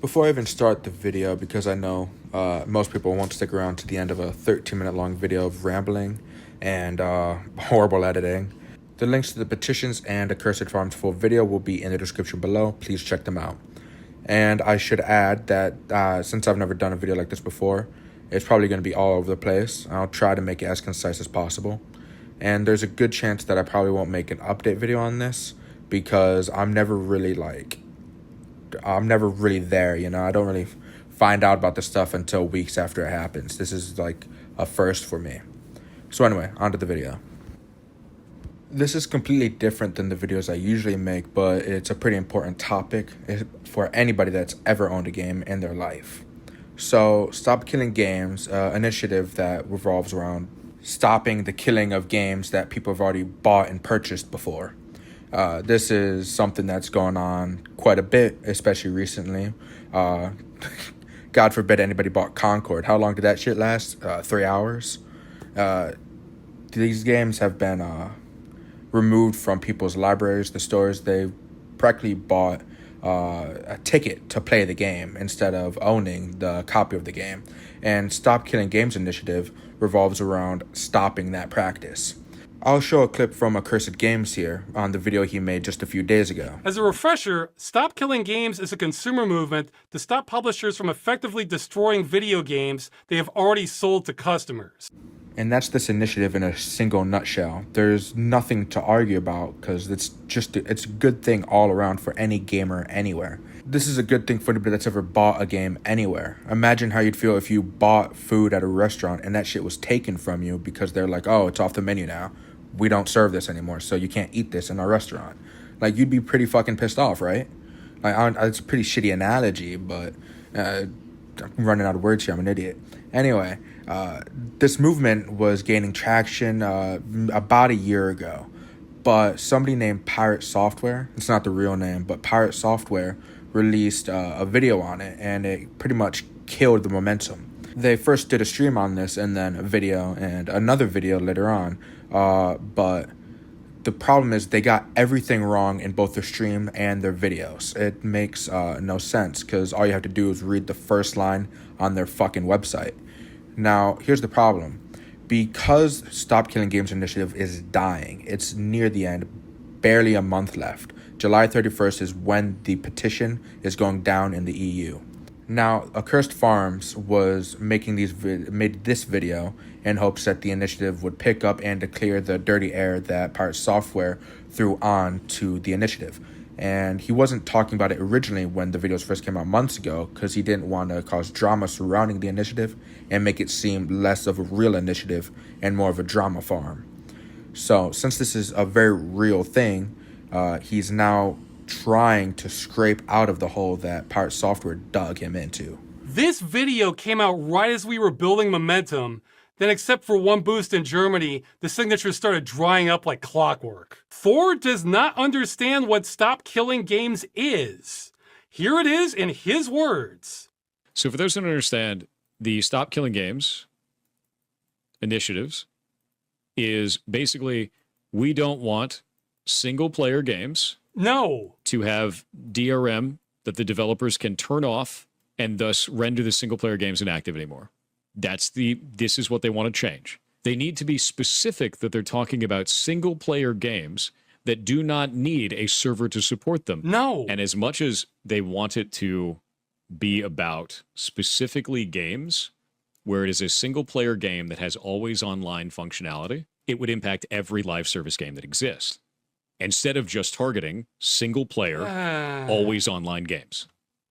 Before I even start the video, because I know most people won't stick around to the end of a 13-minute long video of rambling and horrible editing, the links to the petitions and Accursed Farm's full video will be in the description below. Please check them out. And I should add that since I've never done a video like this before, it's probably going to be all over the place. I'll try to make it as concise as possible. And there's a good chance that I probably won't make an update video on this because I'm never really there, you know. I don't really find out about this stuff until weeks after it happens. This is like a first for me. So anyway, on to the video. This is completely different than the videos I usually make, but it's a pretty important topic for anybody that's ever owned a game in their life. So, Stop Killing Games, initiative that revolves around stopping the killing of games that people have already bought and purchased before. This is something that's going on quite a bit, especially recently. God forbid anybody bought Concord. How long did that shit last? 3 hours. These games have been removed from people's libraries, the stores. They practically bought a ticket to play the game instead of owning the copy of the game. And Stop Killing Games initiative revolves around stopping that practice. I'll show a clip from Accursed Games here on the video he made just a few days ago. As a refresher, Stop Killing Games is a consumer movement to stop publishers from effectively destroying video games they have already sold to customers. And that's this initiative in a single nutshell. There's nothing to argue about because it's a good thing all around for any gamer anywhere. This is a good thing for anybody that's ever bought a game anywhere. Imagine how you'd feel if you bought food at a restaurant and that shit was taken from you because they're like, oh, it's off the menu now. We don't serve this anymore, so you can't eat this in our restaurant. Like, you'd be pretty fucking pissed off, right? Like, it's a pretty shitty analogy, but I'm running out of words here. I'm an idiot. Anyway, this movement was gaining traction about a year ago, but somebody named Pirate Software, it's not the real name, but Pirate Software released a video on it, and it pretty much killed the momentum. They first did a stream on this, and then a video, and another video later on, but the problem is they got everything wrong in both their stream and their videos. It makes no sense because all you have to do is read the first line on their fucking website. Now, here's the problem. Because Stop Killing Games initiative is dying, it's near the end, barely a month left. July 31st is when the petition is going down in the EU. Now, Accursed Farms was made this video in hopes that the initiative would pick up and to clear the dirty air that Pirate Software threw on to the initiative. And he wasn't talking about it originally when the videos first came out months ago because he didn't want to cause drama surrounding the initiative and make it seem less of a real initiative and more of a drama farm. So, since this is a very real thing, he's now trying to scrape out of the hole that Pirate Software dug him into. This video came out right as we were building momentum. Then, except for one boost in Germany, the signatures started drying up like clockwork. Ford does not understand what Stop Killing Games is. Here it is in his words. So for those who don't understand, the Stop Killing Games initiatives is basically, we don't want single-player games to have DRM that the developers can turn off and thus render the single-player games inactive anymore. This is what they want to change. They need to be specific that they're talking about single-player games that do not need a server to support them. No. And as much as they want it to be about specifically games where it is a single-player game that has always online functionality, it would impact every live service game that exists, instead of just targeting single-player, always online games.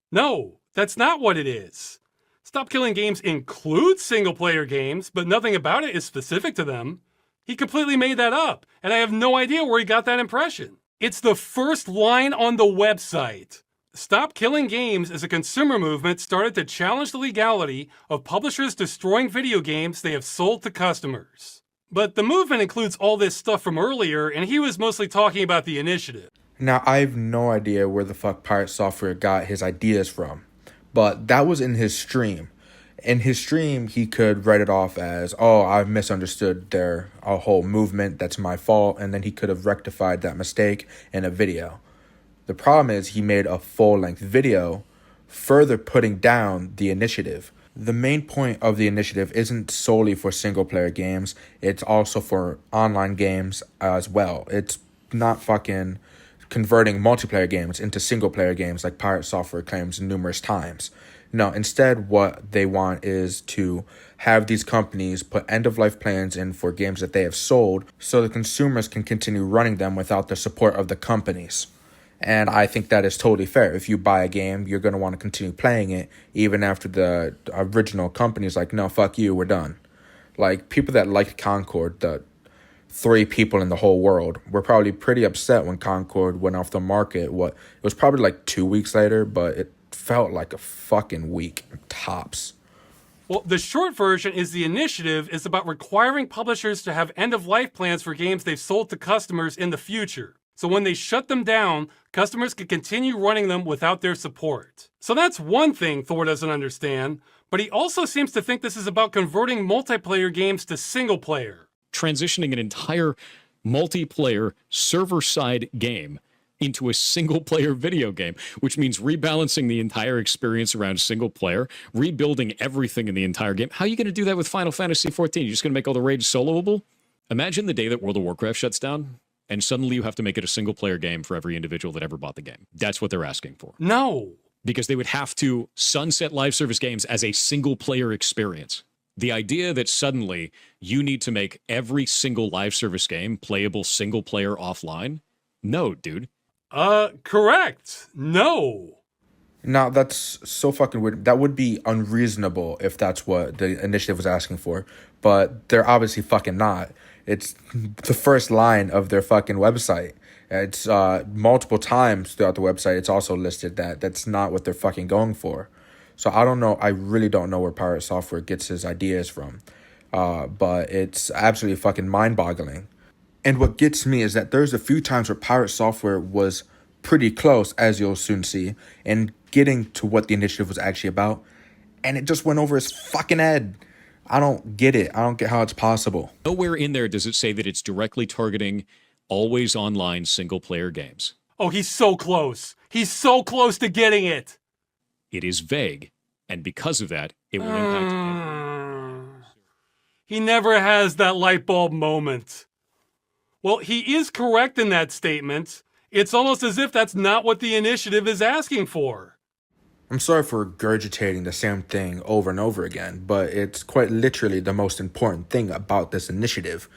No, that's not what it is. Stop Killing Games includes single-player games, but nothing about it is specific to them. He completely made that up, and I have no idea where he got that impression. It's the first line on the website. Stop Killing Games is a consumer movement started to challenge the legality of publishers destroying video games they have sold to customers. But the movement includes all this stuff from earlier, and he was mostly talking about the initiative. Now, I have no idea where the fuck Pirate Software got his ideas from, but that was in his stream. In his stream, he could write it off as, oh, I've misunderstood their whole movement, that's my fault, and then he could have rectified that mistake in a video. The problem is he made a full-length video further putting down the initiative. The main point of the initiative isn't solely for single-player games, it's also for online games as well. It's not fucking converting multiplayer games into single-player games like Pirate Software claims numerous times. No, instead what they want is to have these companies put end-of-life plans in for games that they have sold so the consumers can continue running them without the support of the companies. And I think that is totally fair. If you buy a game, you're going to want to continue playing it even after the original company's like, no, fuck you, we're done. Like, people that liked Concord, the 3 people in the whole world, were probably pretty upset when Concord went off the market. It was probably like 2 weeks later, but it felt like a fucking week, tops. Well, the short version is the initiative is about requiring publishers to have end-of-life plans for games they've sold to customers in the future. So when they shut them down, customers can continue running them without their support. So that's one thing Thor doesn't understand, but he also seems to think this is about converting multiplayer games to single player. Transitioning an entire multiplayer server-side game into a single-player video game, which means rebalancing the entire experience around single player, rebuilding everything in the entire game. How are you going to do that with Final Fantasy XIV? You're just going to make all the raids soloable? Imagine the day that World of Warcraft shuts down, and suddenly you have to make it a single-player game for every individual that ever bought the game. That's what they're asking for. No. Because they would have to sunset live service games as a single-player experience. The idea that suddenly you need to make every single live service game playable single-player offline? No, dude. Correct. No. Now, that's so fucking weird. That would be unreasonable if that's what the initiative was asking for. But they're obviously fucking not. It's the first line of their fucking website. It's multiple times throughout the website. It's also listed that that's not what they're fucking going for. So I don't know. I really don't know where Pirate Software gets his ideas from. But it's absolutely fucking mind-boggling. And what gets me is that there's a few times where Pirate Software was pretty close, as you'll soon see, in getting to what the initiative was actually about. And it just went over his fucking head. I don't get it. I don't get how it's possible. Nowhere in there does it say that it's directly targeting always online single-player games. Oh, he's so close. He's so close to getting it. It is vague, and because of that, it will impact. He never has that light bulb moment. Well, he is correct in that statement. It's almost as if that's not what the initiative is asking for. I'm sorry for regurgitating the same thing over and over again, but it's quite literally the most important thing about this initiative,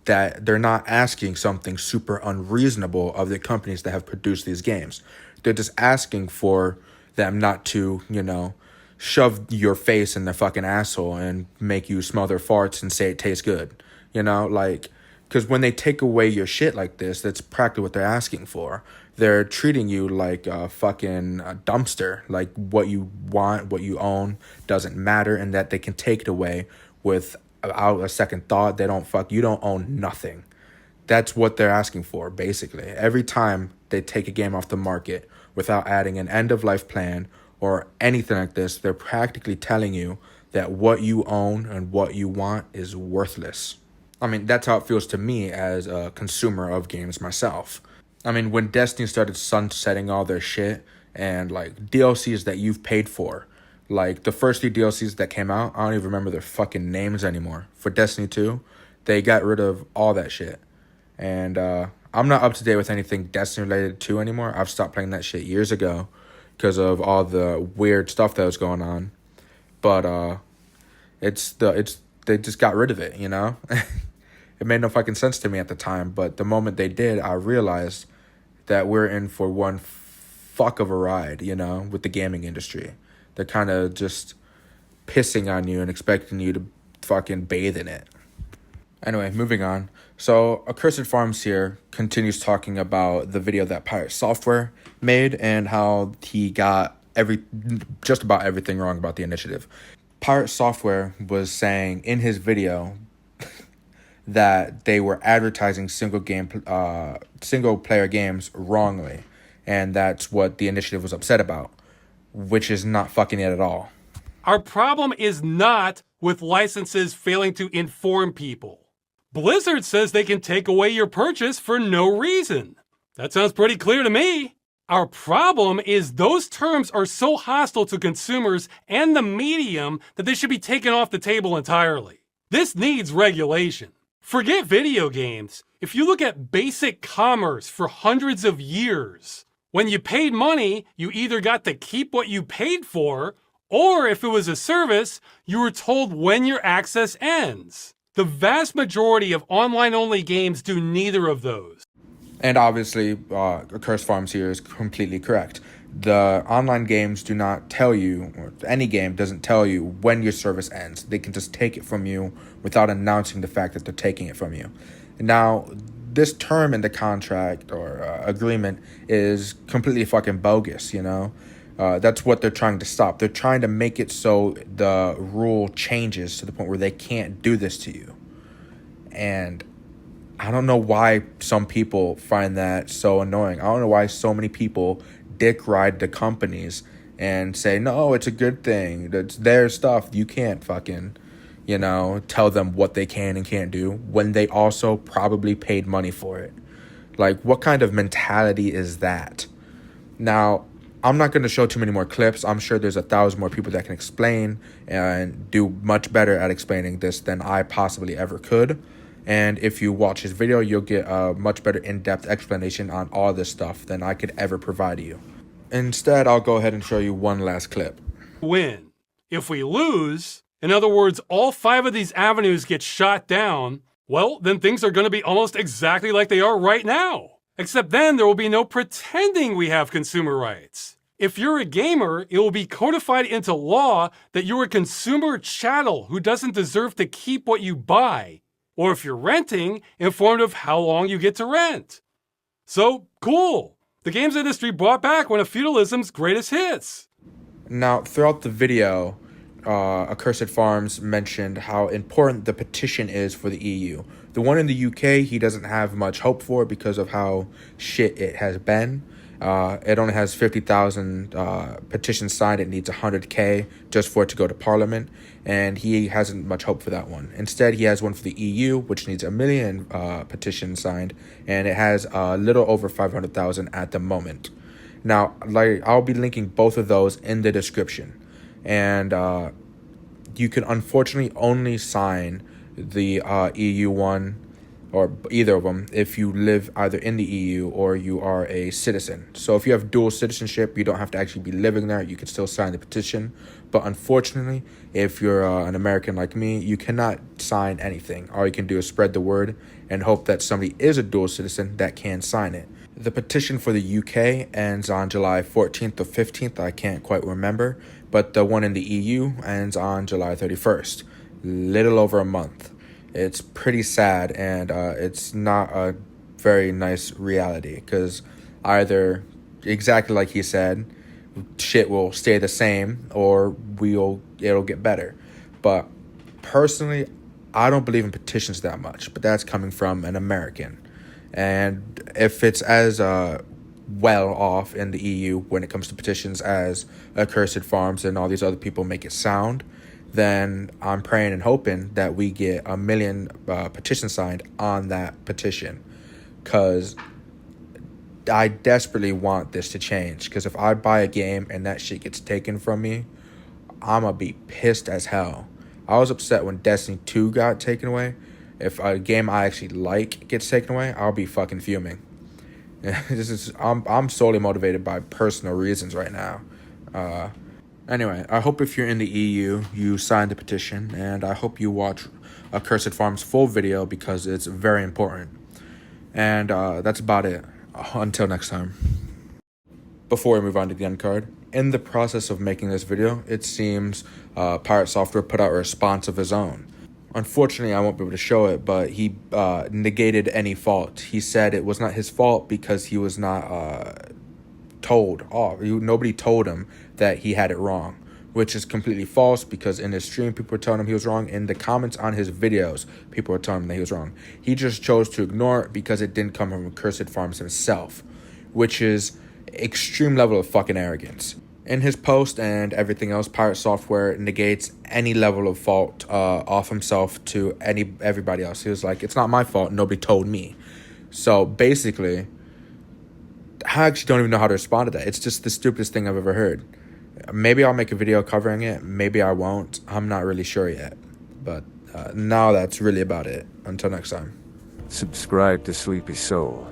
that they're not asking something super unreasonable of the companies that have produced these games. They're just asking for them not to, shove your face in their fucking asshole and make you smell their farts and say it tastes good. Because when they take away your shit like this, that's practically what they're asking for. They're treating you like a fucking dumpster. Like what you want, what you own doesn't matter, and that they can take it away without a second thought. You don't own nothing. That's what they're asking for, basically. Every time they take a game off the market without adding an end-of-life plan or anything like this, they're practically telling you that what you own and what you want is worthless. I mean, that's how it feels to me as a consumer of games myself. I mean, when Destiny started sunsetting all their shit and, DLCs that you've paid for, the first 3 DLCs that came out, I don't even remember their fucking names anymore. For Destiny 2, they got rid of all that shit. And I'm not up to date with anything Destiny related to anymore. I've stopped playing that shit years ago because of all the weird stuff that was going on. But they just got rid of it, It made no fucking sense to me at the time, but the moment they did, I realized that we're in for one fuck of a ride, with the gaming industry. They're kind of just pissing on you and expecting you to fucking bathe in it. Anyway, moving on. So, Accursed Farms here continues talking about the video that Pirate Software made and how he got just about everything wrong about the initiative. Pirate Software was saying in his video that they were advertising single player games wrongly, and that's what the initiative was upset about, which is not fucking it at all. Our problem is not with licenses failing to inform people. Blizzard says they can take away your purchase for no reason. That sounds pretty clear to me. Our problem is those terms are so hostile to consumers and the medium that they should be taken off the table entirely. This needs regulation. Forget video games. If you look at basic commerce for hundreds of years, when you paid money, you either got to keep what you paid for, or if it was a service, you were told when your access ends. The vast majority of online-only games do neither of those. And obviously, Accursed Farms here is completely correct. The online games do not tell you, or any game doesn't tell you when your service ends. They can just take it from you without announcing the fact that they're taking it from you. Now, this term in the contract or agreement is completely fucking bogus, you know? That's what they're trying to stop. They're trying to make it so the rule changes to the point where they can't do this to you. And I don't know why some people find that so annoying. I don't know why so many people dick ride the companies and say, no, it's a good thing. It's their stuff. You can't fucking, tell them what they can and can't do when they also probably paid money for it. Like, what kind of mentality is that? Now, I'm not going to show too many more clips. I'm sure there's 1,000 more people that can explain and do much better at explaining this than I possibly ever could. And if you watch this video, you'll get a much better in-depth explanation on all this stuff than I could ever provide you. Instead, I'll go ahead and show you one last clip. Win. If we lose, in other words, all 5 of these avenues get shot down, well, then things are going to be almost exactly like they are right now. Except then there will be no pretending we have consumer rights. If you're a gamer, it will be codified into law that you're a consumer chattel who doesn't deserve to keep what you buy. Or if you're renting, informed of how long you get to rent. So, cool. The games industry brought back one of feudalism's greatest hits. Now, throughout the video, Accursed Farms mentioned how important the petition is for the EU. The one in the UK, he doesn't have much hope for because of how shit it has been. It only has 50,000 petitions signed. It needs 100K just for it to go to Parliament. And he hasn't much hope for that one. Instead, he has one for the EU, which needs 1 million petitions signed. And it has a little over 500,000 at the moment. Now, I'll be linking both of those in the description. And you can unfortunately only sign the EU one, or either of them, if you live either in the EU or you are a citizen. So if you have dual citizenship, you don't have to actually be living there. You can still sign the petition. But unfortunately, if you're an American like me, you cannot sign anything. All you can do is spread the word and hope that somebody is a dual citizen that can sign it. The petition for the UK ends on July 14th or 15th. I can't quite remember. But the one in the EU ends on July 31st. Little over a month. It's pretty sad, and it's not a very nice reality, because either, exactly like he said, shit will stay the same, or it'll get better. But personally, I don't believe in petitions that much, but that's coming from an American. And if it's as well off in the EU when it comes to petitions as Accursed Farms and all these other people make it sound, then I'm praying and hoping that we get 1 million petitions signed on that petition, because I desperately want this to change. Because if I buy a game and that shit gets taken from me, I'm going to be pissed as hell. I was upset when Destiny 2 got taken away. If a game I actually like gets taken away, I'll be fucking fuming. I'm solely motivated by personal reasons right now. Anyway, I hope if you're in the EU, you sign the petition, and I hope you watch Accursed Farms' full video because it's very important. And that's about it. Until next time. Before we move on to the end card, in the process of making this video, it seems Pirate Software put out a response of his own. Unfortunately, I won't be able to show it, but he negated any fault. He said it was not his fault because he was not told off. Nobody told him that he had it wrong, which is completely false, because in his stream, people were telling him he was wrong. In the comments on his videos, people were telling him that he was wrong. He just chose to ignore it because it didn't come from Accursed Farms himself, which is extreme level of fucking arrogance. In his post and everything else, Pirate Software negates any level of fault off himself to everybody else. He was like, it's not my fault. Nobody told me. So basically, I actually don't even know how to respond to that. It's just the stupidest thing I've ever heard. Maybe I'll make a video covering it. Maybe I won't. I'm not really sure yet. But now that's really about it. Until next time. Subscribe to Sleepy Soul.